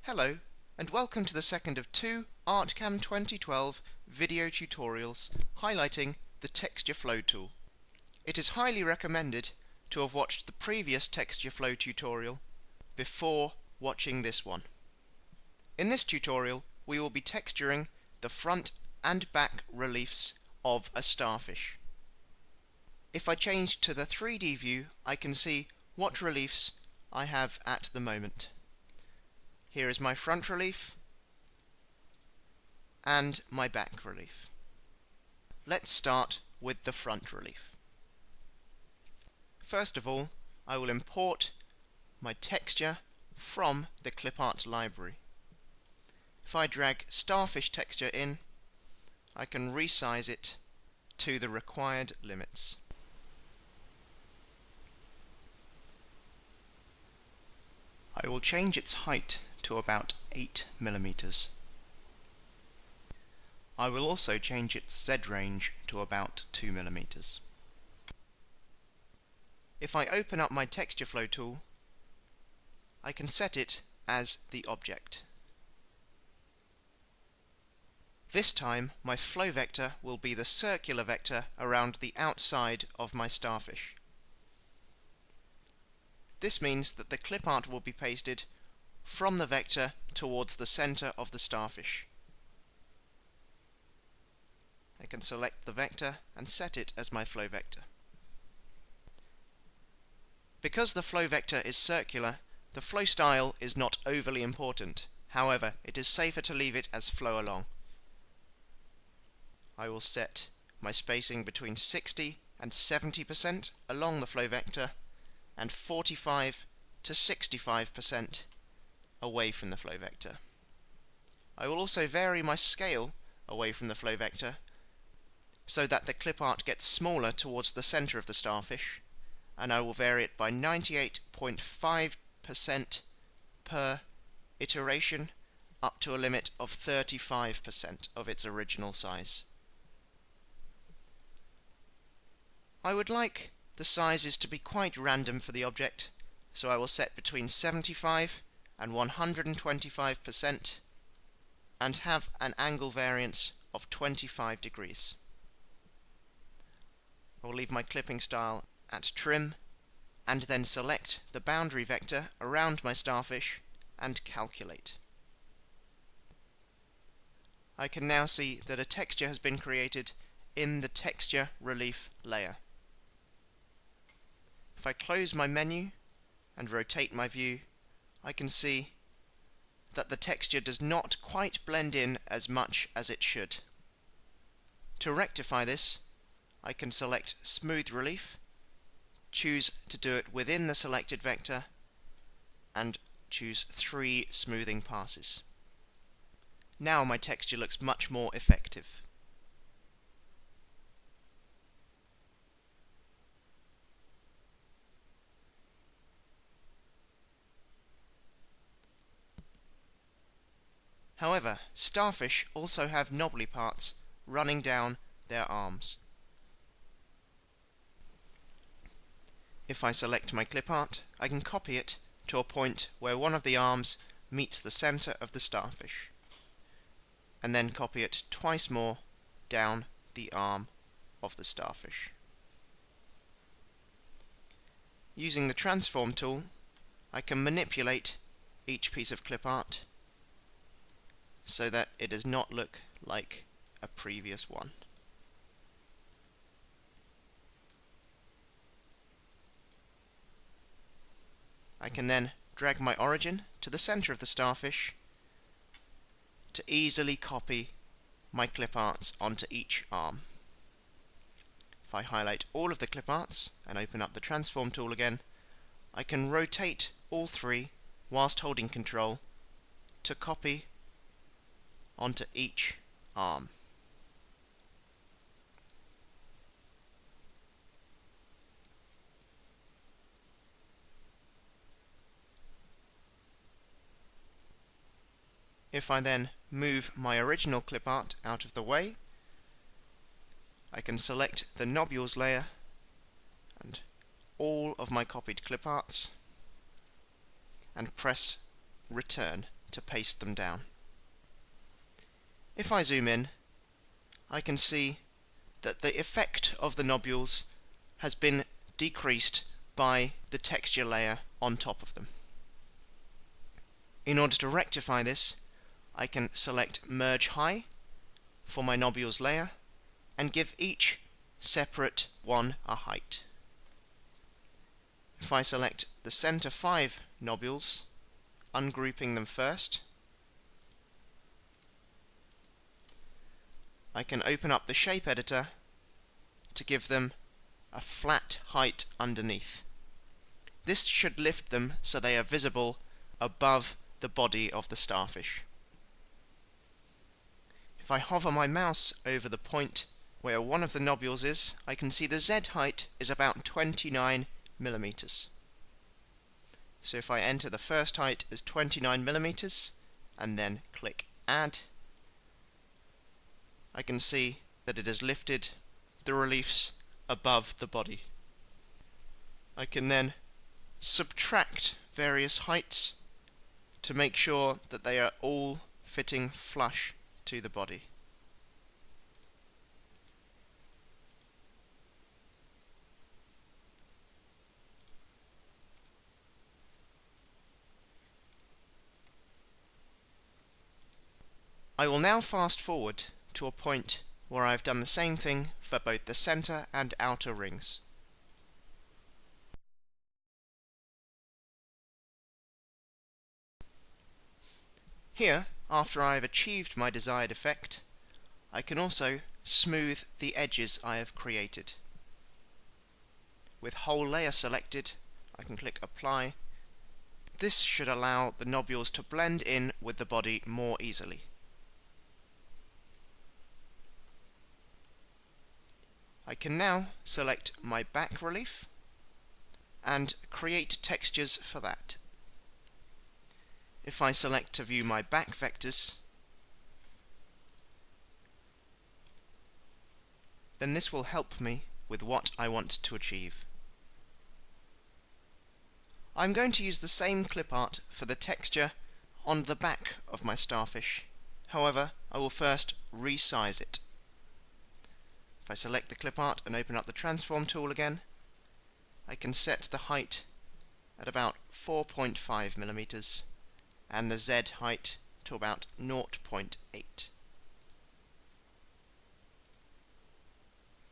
Hello, and welcome to the second of two Artcam 2012 video tutorials highlighting the texture flow tool. It is highly recommended to have watched the previous texture flow tutorial before watching this one. In this tutorial we will be texturing the front and back reliefs of a starfish. If I change to the 3D view, I can see what reliefs I have at the moment. Here is my front relief and my back relief. Let's start with the front relief. First of all, I will import my texture from the clipart library. If I drag starfish texture in, I can resize it to the required limits. I will change its height to about 8 millimeters. I will also change its Z range to about 2 millimeters. If I open up my texture flow tool, I can set it as the object. This time my flow vector will be the circular vector around the outside of my starfish. This means that the clip art will be pasted from the vector towards the center of the starfish. I can select the vector and set it as my flow vector. Because the flow vector is circular, the flow style is not overly important. However, it is safer to leave it as flow along. I will set my spacing between 60 and 70% along the flow vector and 45 to 65% away from the flow vector. I will also vary my scale away from the flow vector so that the clip art gets smaller towards the center of the starfish, and I will vary it by 98.5% per iteration up to a limit of 35% of its original size. I would like the sizes to be quite random for the object, so I will set between 75 and 125% and have an angle variance of 25 degrees. I will leave my clipping style at trim and then select the boundary vector around my starfish and calculate. I can now see that a texture has been created in the texture relief layer. If I close my menu and rotate my view, I can see that the texture does not quite blend in as much as it should. To rectify this, I can select Smooth Relief, choose to do it within the selected vector, and choose 3 smoothing passes. Now my texture looks much more effective. However, starfish also have knobbly parts running down their arms. If I select my clip art, I can copy it to a point where one of the arms meets the center of the starfish, and then copy it twice more down the arm of the starfish. Using the transform tool, I can manipulate each piece of clip art so that it does not look like a previous one. I can then drag my origin to the center of the starfish to easily copy my clip arts onto each arm. If I highlight all of the clip arts and open up the transform tool again, I can rotate all 3 whilst holding Control to copy onto each arm. If I then move my original clip art out of the way, I can select the nobules layer and all of my copied clip arts and press return to paste them down. If I zoom in, I can see that the effect of the nodules has been decreased by the texture layer on top of them. In order to rectify this, I can select Merge High for my nodules layer and give each separate one a height. If I select the center 5 nodules, ungrouping them first, I can open up the shape editor to give them a flat height underneath. This should lift them so they are visible above the body of the starfish. If I hover my mouse over the point where one of the nodules is, I can see the Z height is about 29 millimeters. So if I enter the first height as 29 millimeters and then click Add, I can see that it has lifted the reliefs above the body. I can then subtract various heights to make sure that they are all fitting flush to the body. I will now fast forward to a point where I have done the same thing for both the center and outer rings. Here, after I have achieved my desired effect, I can also smooth the edges I have created. With whole layer selected, I can click Apply. This should allow the nodules to blend in with the body more easily. I can now select my back relief and create textures for that. If I select to view my back vectors, then this will help me with what I want to achieve. I'm going to use the same clip art for the texture on the back of my starfish. However, I will first resize it. If I select the clip art and open up the transform tool again, I can set the height at about 4.5 millimeters and the Z height to about 0.8.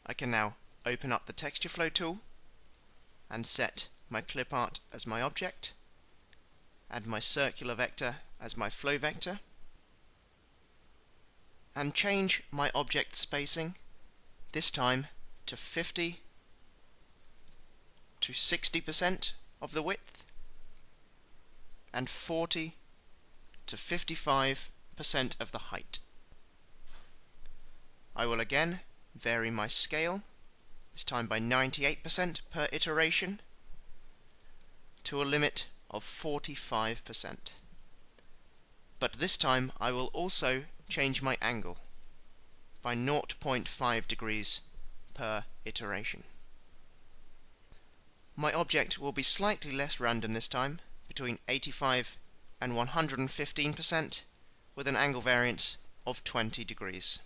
I can now open up the texture flow tool and set my clip art as my object and my circular vector as my flow vector, and change my object spacing, this time to 50 to 60% of the width and 40 to 55% of the height. I will again vary my scale, this time by 98% per iteration, to a limit of 45%. But this time I will also change my angle by 0.5 degrees per iteration. My object will be slightly less random this time, between 85 and 115%, with an angle variance of 20 degrees.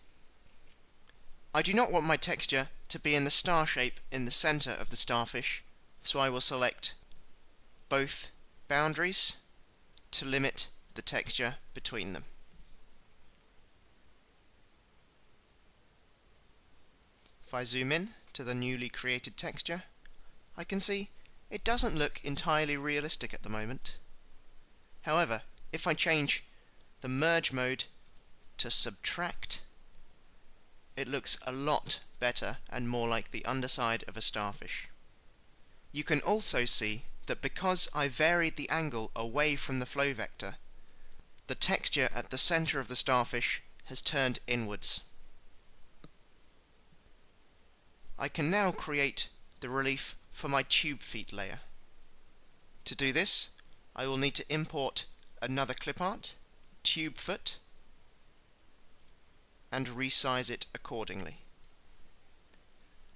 I do not want my texture to be in the star shape in the center of the starfish, so I will select both boundaries to limit the texture between them. If I zoom in to the newly created texture, I can see it doesn't look entirely realistic at the moment. However, if I change the merge mode to subtract, it looks a lot better and more like the underside of a starfish. You can also see that because I varied the angle away from the flow vector, the texture at the center of the starfish has turned inwards. I can now create the relief for my tube feet layer. To do this, I will need to import another clip art, tube foot, and resize it accordingly.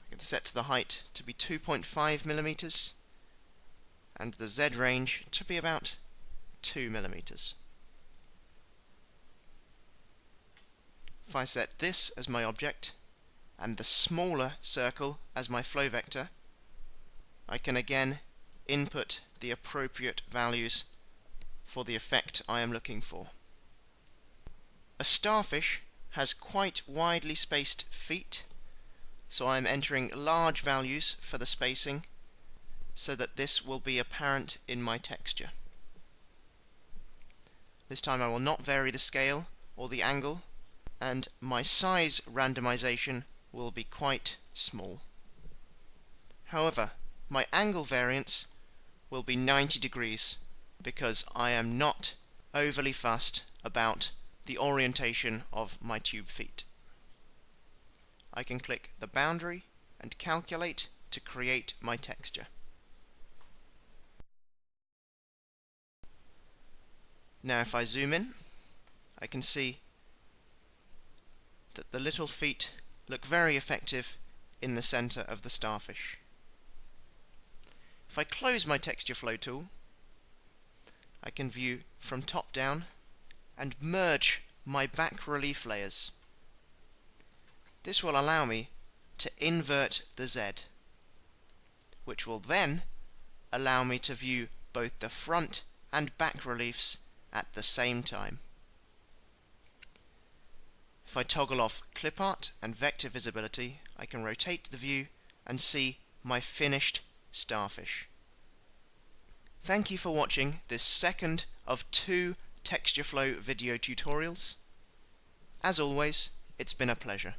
I can set the height to be 2.5 millimeters and the Z range to be about 2 millimeters. If I set this as my object and the smaller circle as my flow vector, I can again input the appropriate values for the effect I am looking for. A starfish has quite widely spaced feet, so I am entering large values for the spacing so that this will be apparent in my texture. This time I will not vary the scale or the angle, and my size randomization will be quite small. However, my angle variance will be 90 degrees because I am not overly fussed about the orientation of my tube feet. I can click the boundary and calculate to create my texture. Now if I zoom in, I can see that the little feet look very effective in the center of the starfish. If I close my texture flow tool, I can view from top down and merge my back relief layers. This will allow me to invert the Z, which will then allow me to view both the front and back reliefs at the same time. If I toggle off clipart and vector visibility, I can rotate the view and see my finished starfish. Thank you for watching this second of 2 texture flow video tutorials. As always, it's been a pleasure.